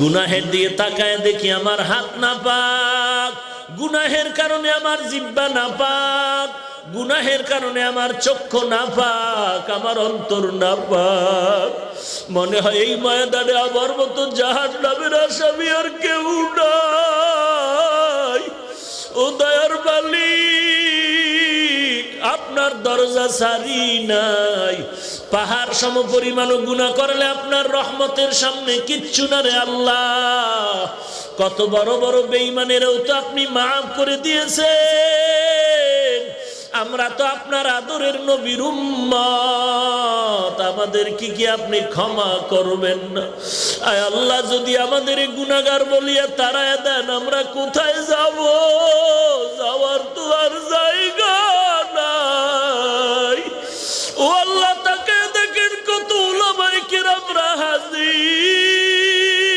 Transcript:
গুনাহের দিকে তাকায় দেখি আমার হাত নাপাক, গুনাহের কারণে আমার জিহ্বা নাপাক, গুনাহের কারণে আমার চক্ষু নাপাক, আমার অন্তর নাপাক। মনে হয় এই ময়দানে আমার মতো জাহান্নামের আসামি আর কেউ নাই। ও দয়ার মালিক, আপনার দরজা সারি নাই। পাহাড় সম পরিমাণ গুনাহ করলে আপনার রহমতের সামনে কিচ্ছু না রে আল্লাহ। কত বড় বড় বেঈমানেরও তো আপনি মাফ করে দিয়েছেন। আমরা তো আপনার আদরের নবীর উম্মত, আমাদের কি আপনি ক্ষমা করবেন না? আয় আল্লাহ, যদি আমাদের গুনাহগার বলিয়া তাড়ায় দেন, আমরা কোথায় যাব? যাওয়ার তো আর জায়গা নাই। ও আল্লাহ,